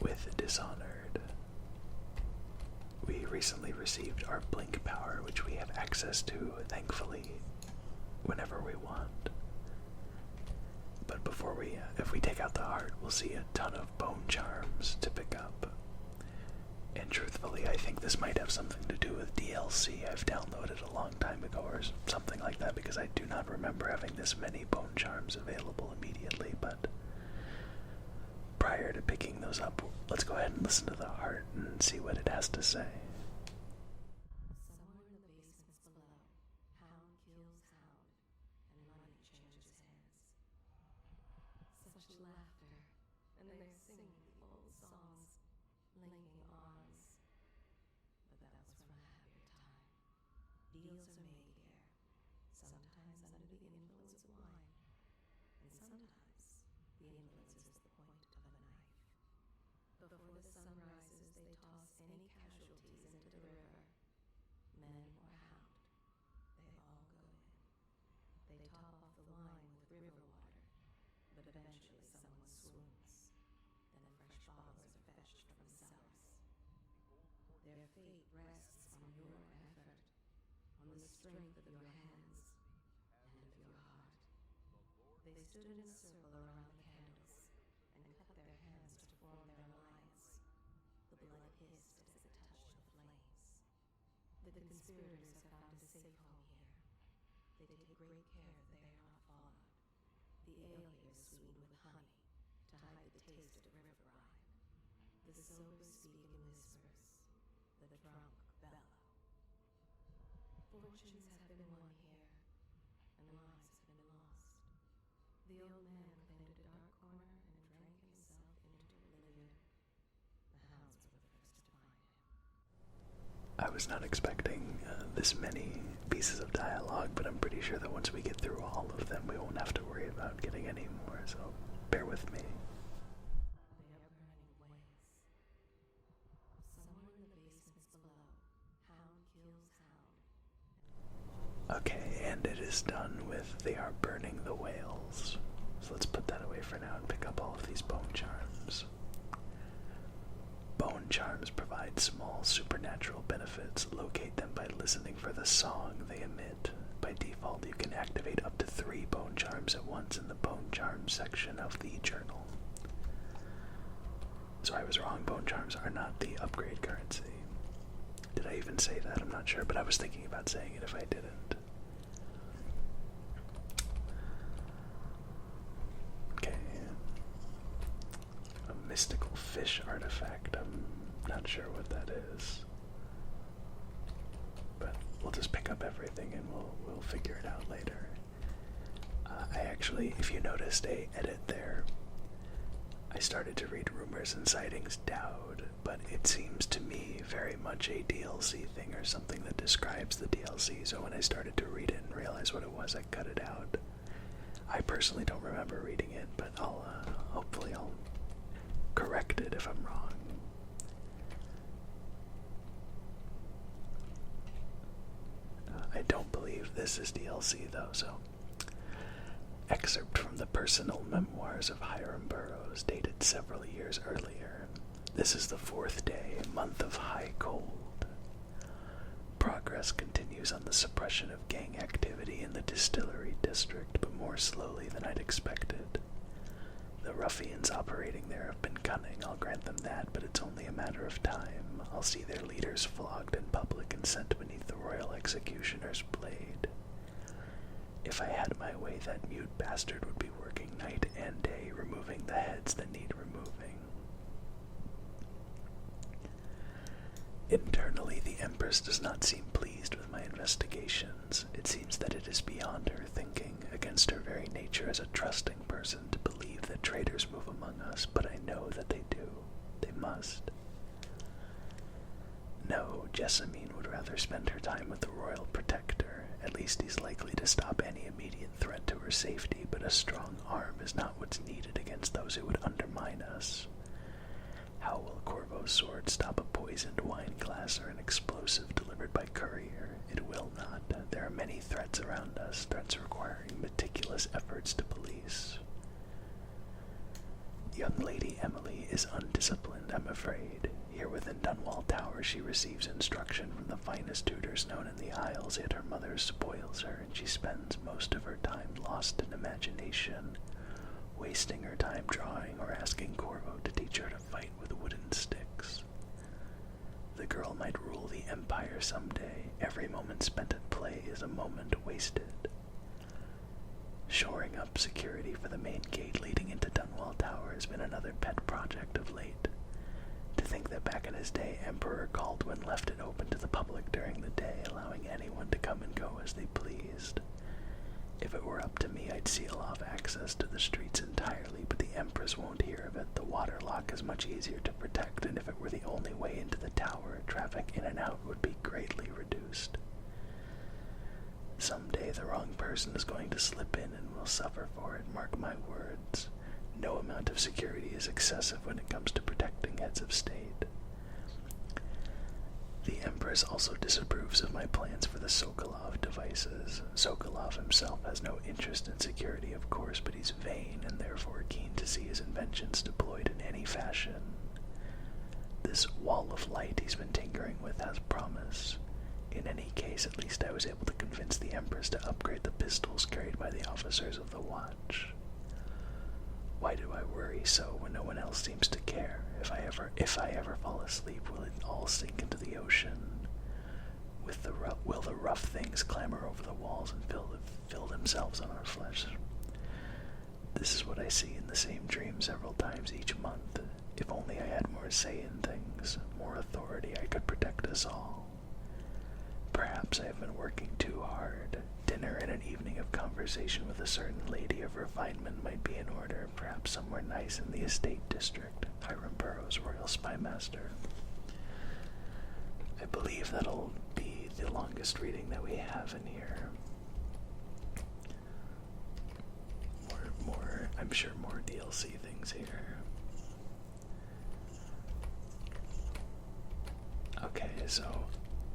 with Dishonored. We recently received our blink power, which we have access to, thankfully, whenever we want. But if we take out the heart, we'll see a ton of bone charms to pick up. And truthfully, I think this might have something to do with DLC I've downloaded a long time ago or something like that, because I do not remember having this many bone charms available immediately. But prior to picking those up, let's go ahead and listen to the heart and see what it has to say. Somewhere in the basements below, hound kills hound, and money changes hands. Such laughter, and they're singing the old songs, linking arms. But that was from a happier time. Deals are made here, sometimes under the influence of wine, and sometimes the influence is the point of a knife. Before the sun rises, they toss any casualties into the river. Men or hound, they all go in. They top off the wine with river water, but eventually someone swoons. Then fresh bottles are fetched from cellars. Their fate rests on your effort, on the strength of your hands and of your heart. They stood in a circle around the candles and cut their hands to form their alliance. The blood hissed as it touched the flames. The conspirators have found a safe home here. They take great care that they are not followed. The ale here is sweetened with honey to hide the taste of river brine. The sober speak in whispers. The drunk bellow. Fortunes have been won here, and lives have been lost. The old man claimed a dark corner and drank himself into oblivion. The hounds were the first to find him. I was not expecting this many pieces of dialogue, but I'm pretty sure that once we get through all of them, we won't have to worry about getting any more, so bear with me. They are burning wails. Somewhere in the basements below, hound kills hound. Okay, and it is done with "They are burning the whales." So let's put that away for now and pick up all of these bone charms. Bone charms provide small supernatural benefits. Locate them by listening for the song they emit. By default, you can activate up to 3 bone charms at once in the bone charms section of the journal. So I was wrong, bone charms are not the upgrade currency. Did I even say that? I'm not sure, but I was thinking about saying it if I didn't. Okay. A mystical fish artifact. I'm not sure what that is. But we'll just pick up everything and we'll figure it out later. I actually, if you noticed a edit there, I started to read Rumors and Sightings Dowd, but it seems to me very much a DLC thing or something that describes the DLC, so when I started to read it and realize what it was, I cut it out. I personally don't remember reading it, but hopefully I'll correct it if I'm wrong. I don't believe this is DLC though, so. Excerpt from the personal memoirs of Hiram Burroughs, dated several years earlier. This is the 4th day, month of high cold. Progress continues on the suppression of gang activity in the distillery district, but more slowly than I'd expected. The ruffians operating there have been cunning, I'll grant them that, but it's only a matter of time. I'll see their leaders flogged in public and sent beneath the royal executioner's blade. If I had my way, that mute bastard would be working night and day, removing the heads that need removing. Internally, the Empress does not seem pleased with my investigations. It seems that it is beyond her thinking, against her very nature as a trusting person, to believe that traitors move among us, but I know that they do. They must. No, Jessamine would rather spend her time with the royal protector. At least he's likely to stop any immediate threat to her safety, but a strong arm is not what's needed against those who would undermine us. How will Corvo's sword stop a poisoned wine glass or an explosive delivered by courier? It will not. There are many threats around us, threats requiring meticulous efforts to police. Young Lady Emily is undisciplined, I'm afraid. Here within Dunwall Tower, she receives instruction from the finest tutors known in the Isles, yet her mother spoils her, and she spends most of her time lost in imagination, wasting her time drawing or asking Corvo to teach her to fight with wooden sticks. The girl might rule the Empire someday. Every moment spent at play is a moment wasted. Shoring up security for the main gate leading into Dunwall Tower has been another pet project of late. To think that back in his day, Emperor Caldwin left it open to the public during the day, allowing anyone to come and go as they pleased. If it were up to me, I'd seal off access to the streets entirely, but the Empress won't hear of it. The water lock is much easier to protect, and if it were the only way into the tower, traffic in and out would be greatly reduced. Someday the wrong person is going to slip in and will suffer for it, mark my words. No amount of security is excessive when it comes to protecting heads of state. The Empress also disapproves of my plans for the Sokolov devices. Sokolov himself has no interest in security, of course, but he's vain and therefore keen to see his inventions deployed in any fashion. This wall of light he's been tinkering with has promise. In any case, at least I was able to convince the Empress to upgrade the pistols carried by the officers of the Watch. Why do I worry so when no one else seems to care? If I ever fall asleep, will it all sink into the ocean? Will the rough things clamber over the walls and fill themselves on our flesh? This is what I see in the same dream several times each month. If only I had more say in things, more authority, I could protect us all. Perhaps I have been working too hard. Dinner and an evening of conversation with a certain lady of refinement might be in order, perhaps somewhere nice in the estate district, Hiram Burroughs' royal spymaster. I believe that'll be the longest reading that we have in here. I'm sure more DLC things here. Okay, so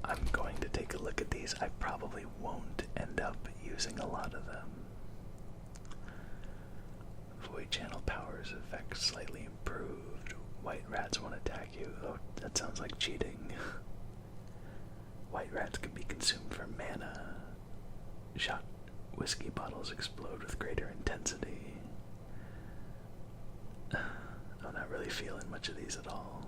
I'm going to take a look at these. I probably won't end up using a lot of them. Void channel powers effect slightly improved. White rats won't attack you. Oh, that sounds like cheating. White rats can be consumed for mana. Shot whiskey bottles explode with greater intensity. I'm not really feeling much of these at all.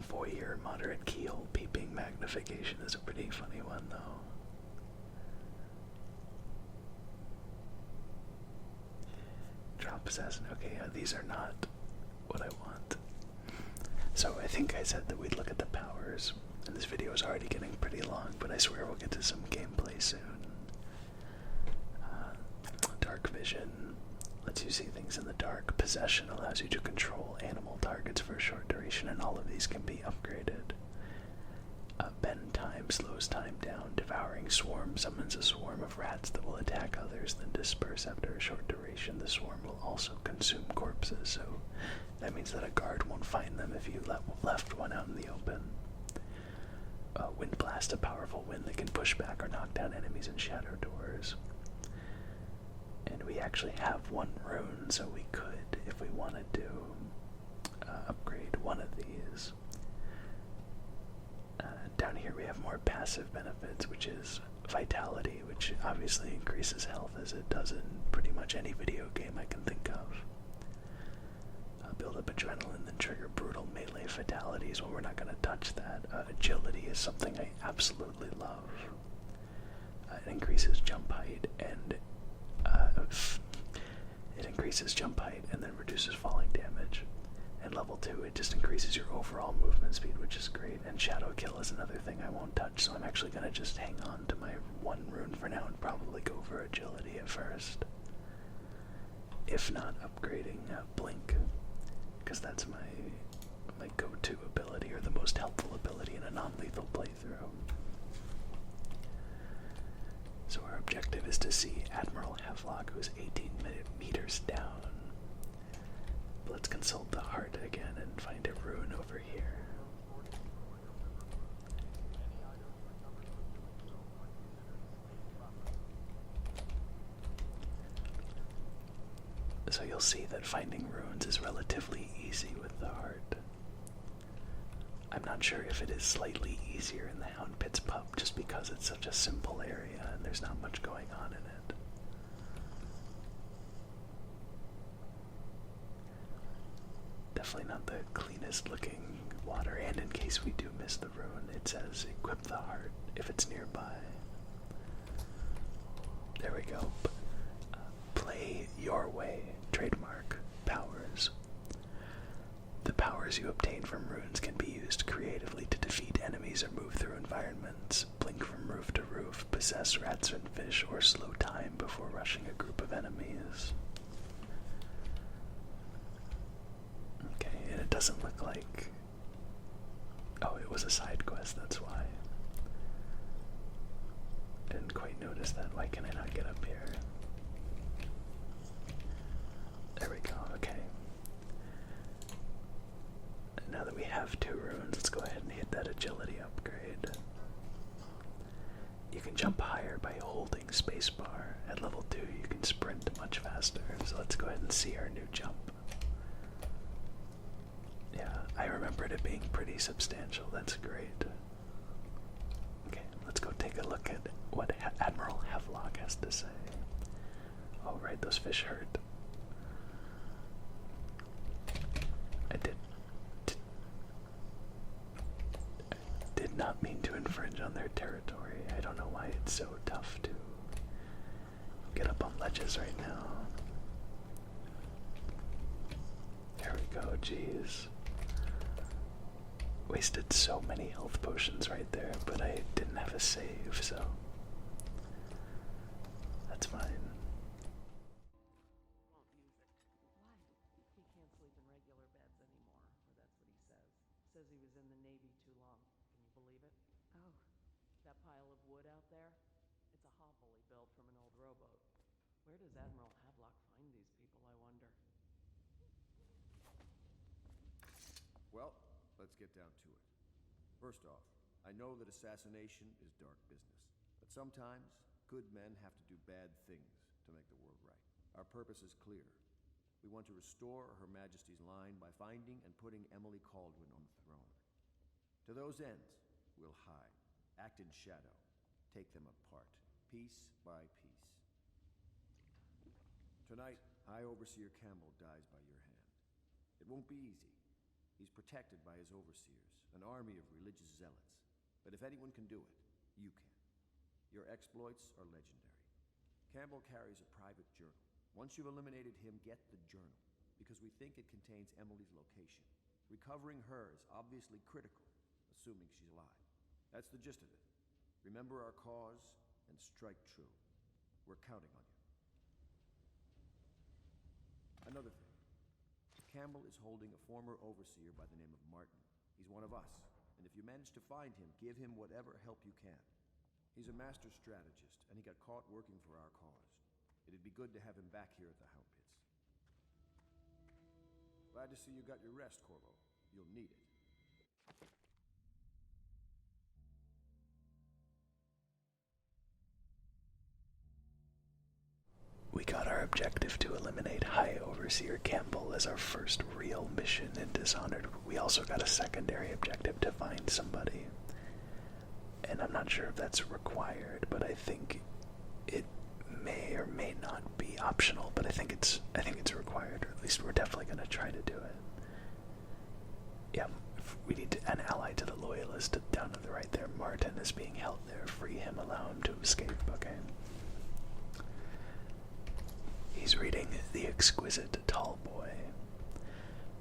Voyeur moderate keyhole peeping magnification is a pretty funny one, though. Drop assassin. Okay, these are not what I want. So I think I said that we'd look at the powers, and this video is already getting pretty long, but I swear we'll get to some gameplay soon. Dark vision lets you see things in the dark. Possession allows you to control animal targets for a short duration, and all of these can be upgraded. Bend time slows time down. Devouring swarm summons a swarm of rats that will attack others, then disperse after a short duration. The swarm will also consume corpses, so that means that a guard won't find them if you left one out in the open. Wind blast, a powerful wind that can push back or knock down enemies and shatter doors. And we actually have one rune, so we could, if we wanted to, upgrade one of these. Down here we have more passive benefits, which is vitality, which obviously increases health as it does in pretty much any video game I can think of. Build up adrenaline, then trigger brutal melee fatalities. Well, we're not going to touch that. Agility is something I absolutely love. It increases jump height and then reduces falling damage. And level 2, it just increases your overall movement speed, which is great. And Shadow Kill is another thing I won't touch, so I'm actually going to just hang on to my one rune for now and probably go for agility at first. If not upgrading Blink, because that's my go-to ability, or the most helpful ability in a non-lethal playthrough. So our objective is to see Admiral Havelock, who's 18 meters down. But let's consult the heart again and find a rune over here. So you'll see that finding runes is relatively easy with the heart. I'm not sure if it is slightly easier in the Hound Pit's pub just because it's such a simple area and there's not much going on in it. Definitely not the cleanest looking water, and in case we do miss the rune, it says equip the heart if it's nearby. There we go. Play your way. Trademark. Powers. The powers you obtain from runes can be used creatively to defeat enemies or move through environments, blink from roof to roof, possess rats and fish, or slow time before rushing a group of enemies. Okay, and it doesn't look like... Oh, it was a side quest, that's why. I didn't quite notice that. Why can I not get up here? There we go, okay. Now that we have 2 runes, let's go ahead and hit that agility upgrade. You can jump higher by holding spacebar. At level 2, you can sprint much faster. So let's go ahead and see our new jump. Yeah, I remembered it being pretty substantial. That's great. Okay, let's go take a look at what Admiral Havelock has to say. Oh, right, those fish hurt. I did not mean to infringe on their territory. I don't know why it's so tough to get up on ledges right now. There we go, jeez. Wasted so many health potions right there, but I didn't have a save, so that's fine. Why? He can't sleep in regular beds anymore, or that's what he says. Says he was in the Navy too long. Can you believe it? Oh. That pile of wood out there? It's a hovel he built from an old rowboat. Where does Admiral Havelock find these people, I wonder? Well, let's get down to it. First off, I know that assassination is dark business, but sometimes good men have to do bad things to make the world right. Our purpose is clear. We want to restore Her Majesty's line by finding and putting Emily Caldwin on the throne. To those ends, we'll hide, act in shadow, take them apart, piece by piece. Tonight, High Overseer Campbell dies by your hand. It won't be easy. He's protected by his overseers, an army of religious zealots. But if anyone can do it, you can. Your exploits are legendary. Campbell carries a private journal. Once you've eliminated him, get the journal, because we think it contains Emily's location. Recovering her is obviously critical, assuming she's alive. That's the gist of it. Remember our cause and strike true. We're counting on you. Another thing. Campbell is holding a former overseer by the name of Martin. He's one of us, and if you manage to find him, give him whatever help you can. He's a master strategist, and he got caught working for our cause. It'd be good to have him back here at the Hound Pits. Glad to see you got your rest, Corvo. You'll need it. We got our objective to eliminate High Overseer Campbell as our first real mission in Dishonored. We also got a secondary objective to find somebody. And I'm not sure if that's required, but I think it may or may not be optional, but I think it's required, or at least we're definitely going to try to do it. Yeah, we need an ally to the Loyalist down to the right there. Martin is being held there. Free him, allow him to escape. Okay. He's reading The Exquisite Tall Boy,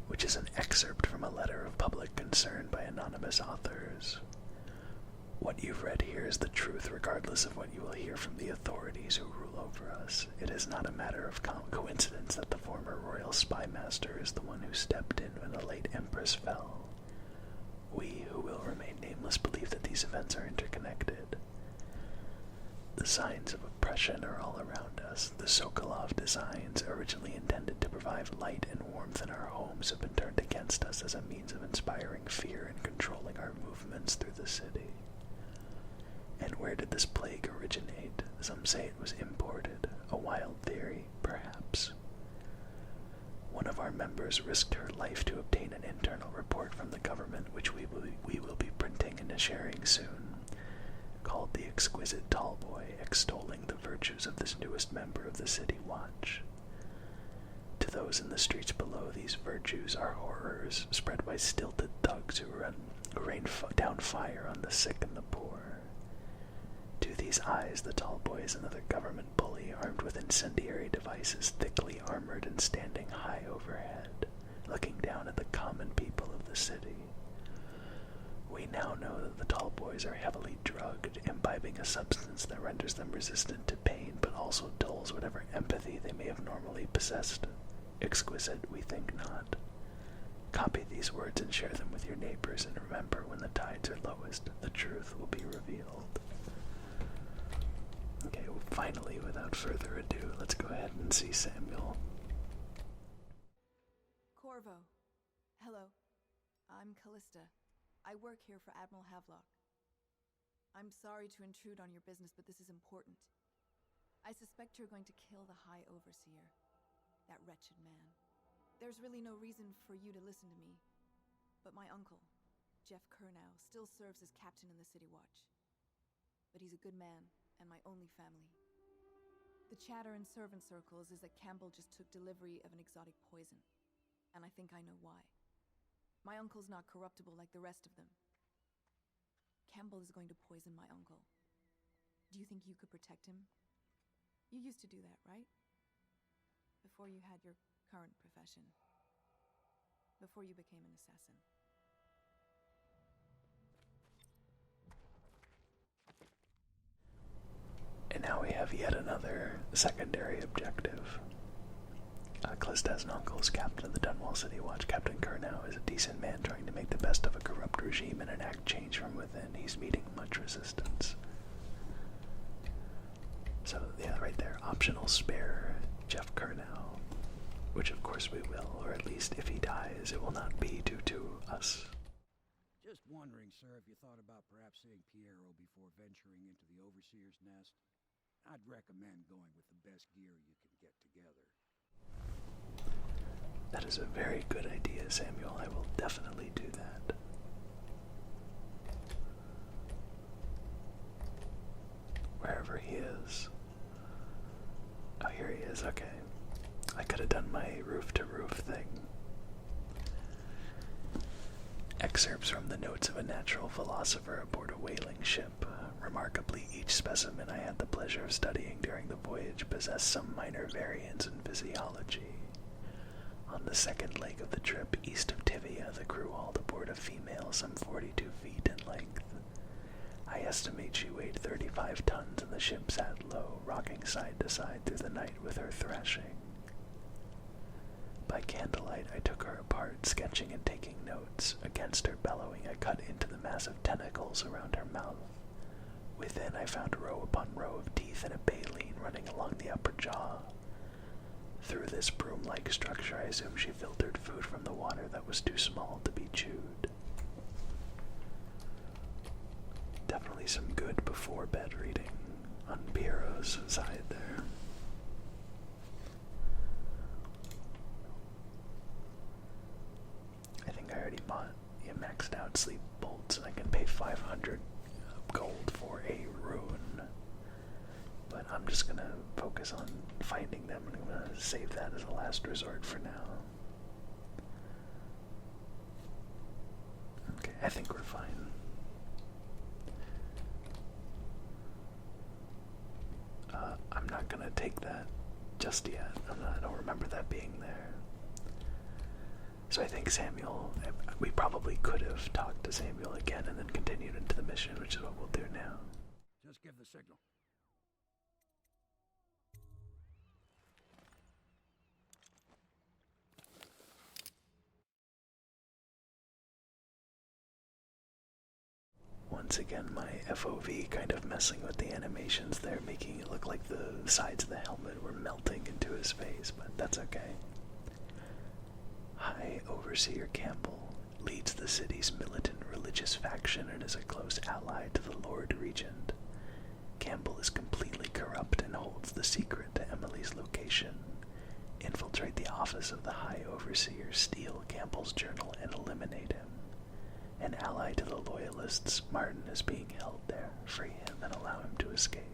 which is an excerpt from a letter of public concern by anonymous authors. What you've read here is the truth, regardless of what you will hear from the authorities who rule over us. It is not a matter of coincidence that the former royal spy master is the one who stepped in when the late empress fell. We, who will remain nameless, believe that these events are interconnected. The signs of oppression are all around us. The Sokolov designs, originally intended to provide light and warmth in our homes, have been turned against us as a means of inspiring fear and controlling our movements through the city. And where did this plague originate? Some say it was imported. A wild theory, perhaps. our members risked her life to obtain an internal report from the government, which we will be printing and sharing soon, called The Exquisite Tallboy, extolling the virtues of this newest member of the City Watch. To those in the streets below, these virtues are horrors spread by stilted thugs who rain down fire on the sick and the poor. To these eyes, the Tallboy is another government bully armed with incendiary devices, thickly armored and standing high overhead, looking down at the common people of the city. We now know that the Tallboys are heavily drugged, imbibing a substance that renders them resistant to pain, but also dulls whatever empathy they may have normally possessed. Exquisite, we think not. Copy these words and share them with your neighbors, and remember, when the tides are lowest, the truth will be revealed. Okay, well, finally, without further ado, let's go ahead and see Samuel. Corvo. Hello. I'm Callista. I work here for Admiral Havelock. I'm sorry to intrude on your business, but this is important. I suspect you're going to kill the High Overseer. That wretched man. There's really no reason for you to listen to me. But my uncle, Jeff Kernow, still serves as captain in the City Watch. But he's a good man, and my only family. The chatter in servant circles is that Campbell just took delivery of an exotic poison. And I think I know why. My uncle's not corruptible like the rest of them. Campbell is going to poison my uncle. Do you think you could protect him? You used to do that, right? Before you had your current profession. Before you became an assassin. And now we have yet another secondary objective. Callista has an uncle as captain of the Dunwall City Watch. Captain Kernow is a decent man trying to make the best of a corrupt regime and enact change from within. He's meeting much resistance. So, yeah, right there. Optional spare Jeff Kernow. Which, of course, we will. Or at least, if he dies, it will not be due to us. Just wondering, sir, if you thought about perhaps seeing Piero before venturing into the Overseer's nest. I'd recommend going with the best gear you can get together. That is a very good idea, Samuel. I will definitely do that. Wherever he is. Oh, here he is. Okay. I could have done my roof-to-roof thing. Excerpts from the notes of a natural philosopher aboard a whaling ship. Remarkably, each specimen I had the pleasure of studying during the voyage possessed some minor variance in physiology. On the second leg of the trip, east of Tivia, the crew hauled aboard a female some 42 feet in length. I estimate she weighed 35 tons, and the ship sat low, rocking side to side through the night with her thrashing. By candlelight, I took her apart, sketching and taking notes. Against her bellowing, I cut into the massive tentacles around her mouth. Within, I found row upon row of teeth and a baleen running along the upper jaw. Through this broom-like structure, I assume she filtered food from the water that was too small to be chewed. Definitely some good before-bed reading on Piero's side there. I think I already bought a maxed out sleep bolts, and I can pay 500 gold for a rune. But I'm just gonna focus on finding them, and I'm gonna save that as a last resort for now. Okay, I think we're fine. I'm not gonna take that just yet. I don't remember that being there. So I think Samuel, we probably could have talked to Samuel again and then continued into the mission, which is what we'll do now. Just give the signal. Once again, my FOV kind of messing with the animations there, making it look like the sides of the helmet were melting into his face, but that's okay. High Overseer Campbell leads the city's militant religious faction and is a close ally to the Lord Regent. Campbell is completely corrupt and holds the secret to Emily's location. Infiltrate the office of the High Overseer steal Campbell's journal and eliminate him. An ally to the Loyalists, Martin is being held there. Free him and allow him to escape.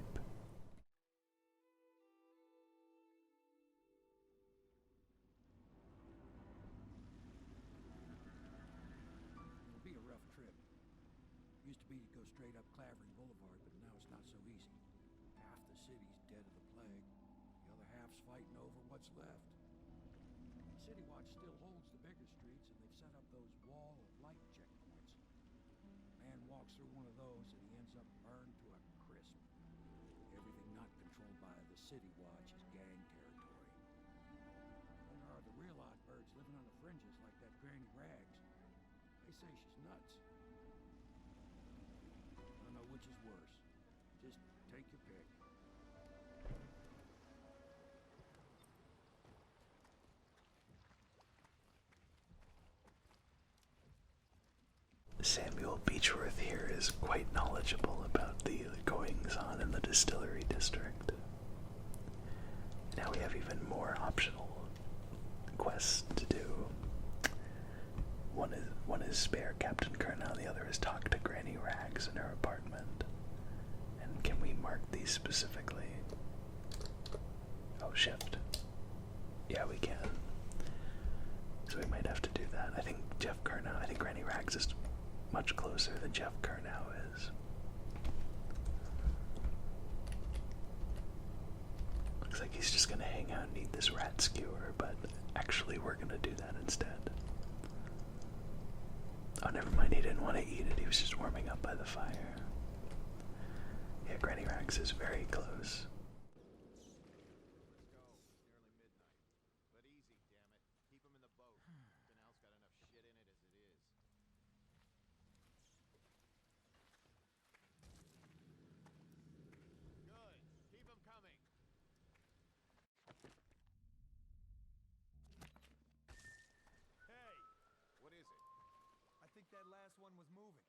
It'll be a rough trip. Used to be to go straight up Clavering Boulevard, but now it's not so easy. Half the city's dead of the plague. The other half's fighting over what's left. City Watch still holds the bigger streets, and they've set up those wall of light checkpoints. Man walks through one of those, and he ends up burned to a crisp. Everything not controlled by the City Watch is gang territory. Then there are the real odd birds living on the fringes, like that Granny Rags. They say she's nuts. I don't know which is worse. Just take your pick. Samuel Beechworth here is quite knowledgeable about the goings-on in the distillery district. Now we have even more optional quests to do. One is spare Captain Kernow, the other is talk to Granny Rags in her apartment. And can we mark these specifically? Oh, shift. Yeah, we can. So we might have to do that. I think Granny Rags is much closer than Jeff Kernow is. Looks like he's just gonna hang out and eat this rat skewer, but actually we're gonna do that instead. Oh, never mind, he didn't want to eat it, he was just warming up by the fire. Yeah, Granny Rags is very close. I think that last one was moving.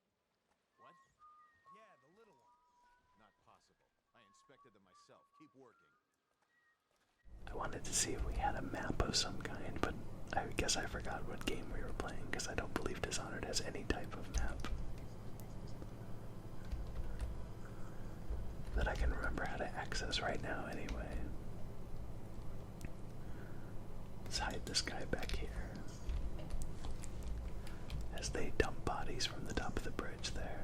What? Yeah, the little one. Not possible. I inspected them myself. Keep working. I wanted to see if we had a map of some kind, but I guess I forgot what game we were playing, because I don't believe Dishonored has any type of map that I can remember how to access right now anyway. Let's hide this guy back here as they dump bodies from the top of the bridge there.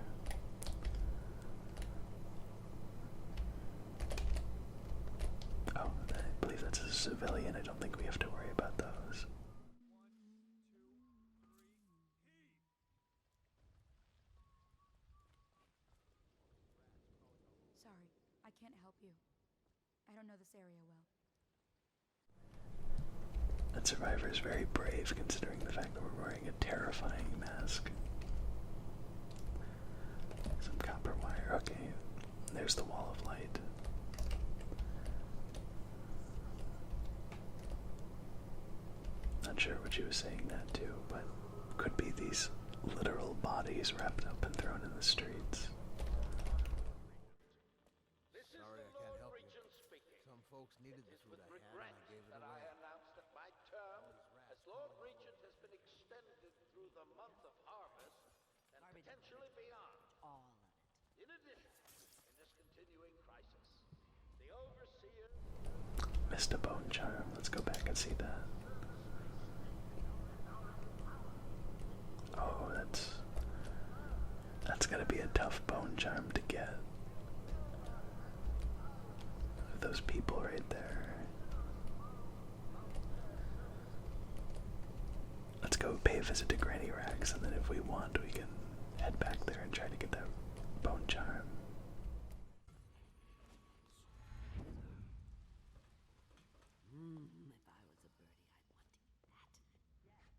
Oh, I believe that's a civilian. I don't think we have to worry about those. Sorry, I can't help you. I don't know this area well. That survivor is very brave considering the fact that we're wearing a terrifying mask. Some copper wire. Okay, there's the wall of light. Not sure what she was saying that to, but could be these literal bodies wrapped up and thrown in the streets. Sorry I can't help you. Some folks needed the food I had, and I gave it away. My term as Lord Regent has been extended through the month of harvest and potentially beyond. All of it. In addition, in this continuing crisis, the Overseer... Missed a bone charm. Let's go back and see that. Oh, that's gonna be a tough bone charm to get. Those people right there. Let's go pay a visit to Granny Rags, and then if we want, we can head back there and try to get that bone charm. If I was a birdie, I'd want to eat that.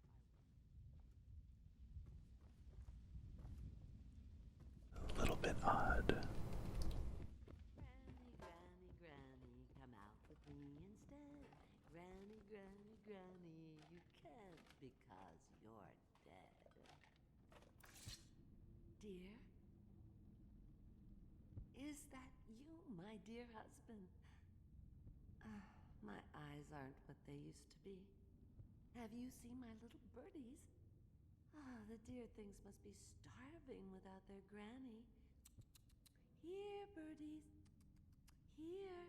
A little bit odd. Granny, Granny, come out with me instead. Granny, Granny, Granny, you can't because you're dead. Dear? Is that you, my dear husband? My eyes aren't what they used to be. Have you seen my little birdies? Ah, the dear things must be starving without their granny. Here, birdies. Here.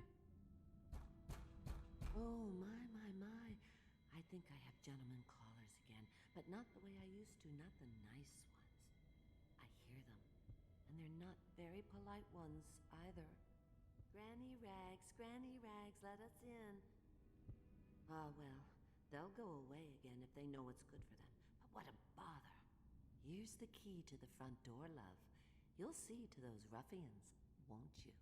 Oh, my. I think I have gentlemen callers again, but not the way I used to, not the nice ones. I hear them, and they're not very polite ones either. Granny Rags, let us in. Ah, well, they'll go away again if they know what's good for them. But what a bother. Here's the key to the front door, love. You'll see to those ruffians, won't you?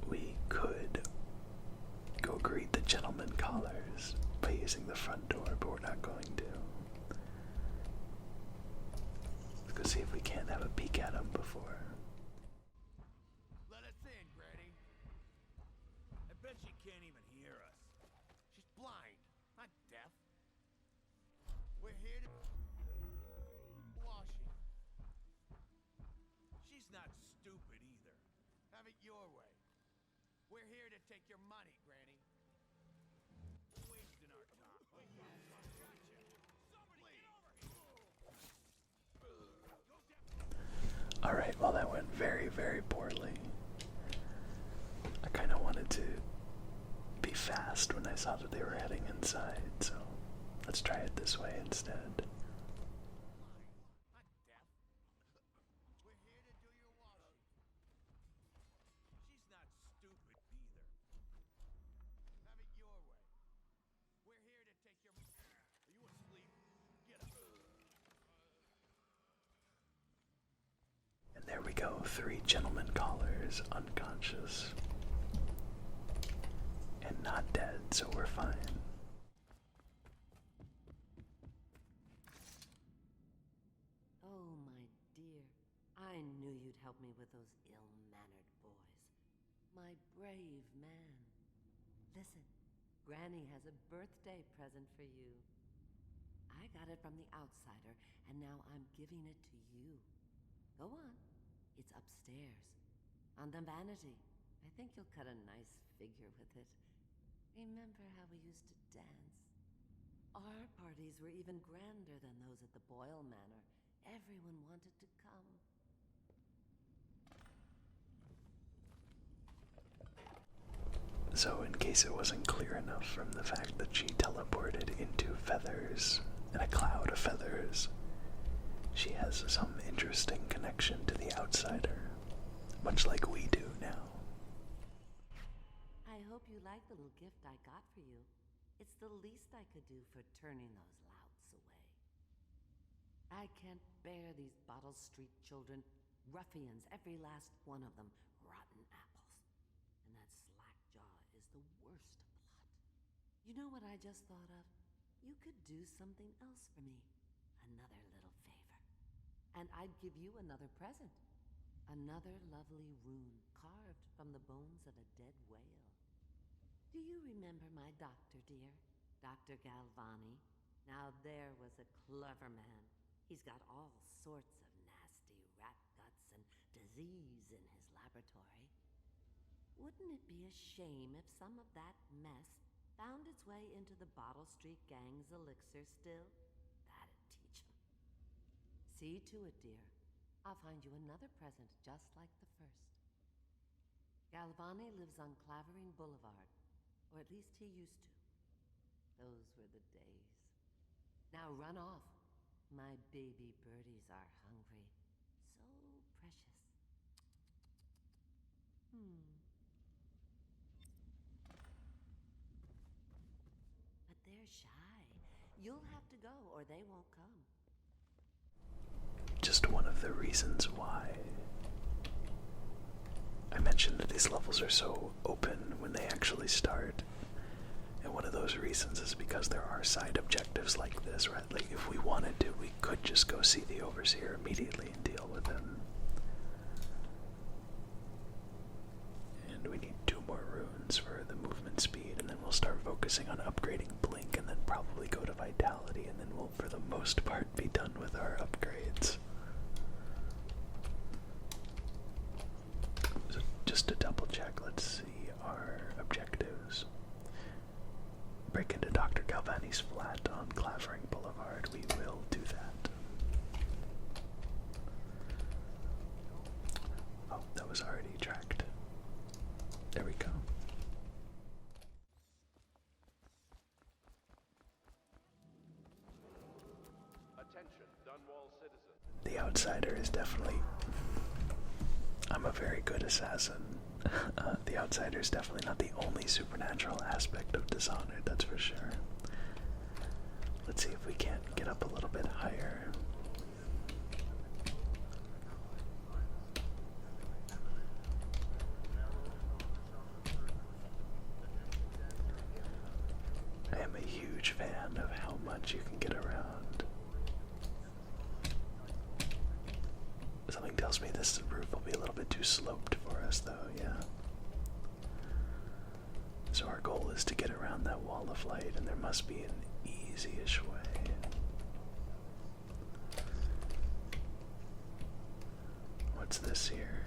We could go greet the gentlemen callers by using the front door, but we're not going to. Let's go see if we can't have a peek at them before. Let us in, Granny. I bet she can't even hear us. She's blind, not deaf. We're here to wash you. She's not stupid either. Have it your way. We're here to take your money, Granny. Wasting our time. Gotcha. Somebody get over here. Alright, well that went very, very poorly. I kind of wanted to be fast when I saw that they were heading inside, so let's try it this way instead. There we go, 3 gentlemen callers, unconscious. And not dead, so we're fine. Oh, my dear. I knew you'd help me with those ill-mannered boys. My brave man. Listen, Granny has a birthday present for you. I got it from the outsider, and now I'm giving it to you. Go on. It's upstairs, on the vanity. I think you'll cut a nice figure with it. Remember how we used to dance? Our parties were even grander than those at the Boyle Manor. Everyone wanted to come. So in case it wasn't clear enough from the fact that she teleported into feathers, in a cloud of feathers, she has some interesting connection to the outsider, much like we do now. I hope you like the little gift I got for you. It's the least I could do for turning those louts away. I can't bear these Bottle Street children, ruffians, every last one of them, rotten apples. And that slack jaw is the worst of the lot. You know what I just thought of? You could do something else for me. Another little favor. And I'd give you another present. Another lovely rune carved from the bones of a dead whale. Do you remember my doctor, dear? Dr. Galvani? Now there was a clever man. He's got all sorts of nasty rat guts and disease in his laboratory. Wouldn't it be a shame if some of that mess found its way into the Bottle Street Gang's elixir still? That'd teach him. See to it, dear. I'll find you another present just like the first. Galvani lives on Clavering Boulevard, or at least he used to. Those were the days. Now run off. My baby birdies are hungry. So precious. But they're shy. You'll have to go or they won't come. Just one of the reasons why I mentioned that these levels are so open when they actually start. And one of those reasons is because there are side objectives like this, right? Like if we wanted to, we could just go see the Overseer immediately and deal with him. And we need 2 more runes for the movement speed, and then we'll start focusing on upgrading Blink, and then probably go to Vitality, and then we'll, for the most part, be done with our upgrades. So just to double check, let's see our objectives. news. Break into Dr. Galvani's flat on Clavering Boulevard. We will do that. Oh, that was already tracked. There we go. Attention, Dunwall citizens. The Outsider is definitely... I'm a very good assassin. The Outsider is definitely not the only supernatural aspect of Dishonored, that's for sure. Let's see if we can't get up a little bit higher. I am a huge fan of how much you can get around. Something tells me this roof will be a little bit too sloped for us, though, yeah. So our goal is to get around that wall of light, and there must be an easy-ish way. What's this here?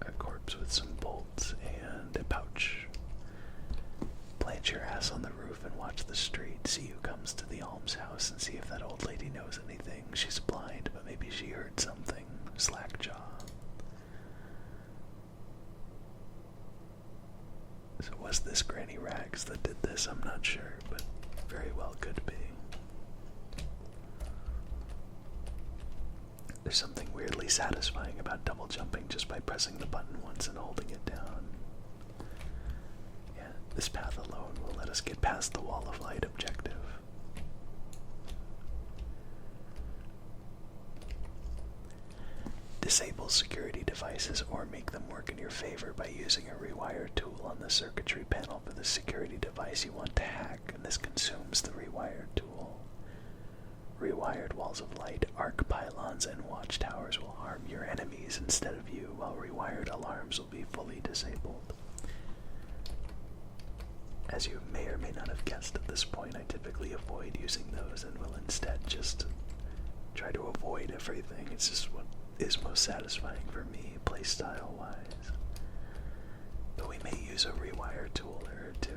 A corpse with some bolts and a pouch. Plant your ass on the roof and watch the street. See who comes to the almshouse and see if that old lady knows anything. She's blind, but maybe she heard something. Slackjaw. So was this Granny Rags that did this? I'm not sure, but very well could be. There's something weirdly satisfying about double jumping just by pressing the button once and holding it down. Yeah, this path alone will let us get past the wall of light objective. Disable security devices or make them work in your favor by using a rewire tool on the circuitry panel for the security device you want to hack, and this consumes the rewired tool. Rewired walls of light, arc pylons, and watchtowers will harm your enemies instead of you, while rewired alarms will be fully disabled. As you may or may not have guessed at this point, I typically avoid using those and will instead just try to avoid everything. It's just what is most satisfying for me, playstyle wise. But we may use a rewire tool or two.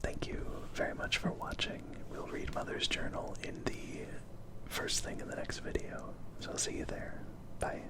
Thank you very much for watching. We'll read Mother's Journal in the first thing in the next video, so I'll see you there. Bye.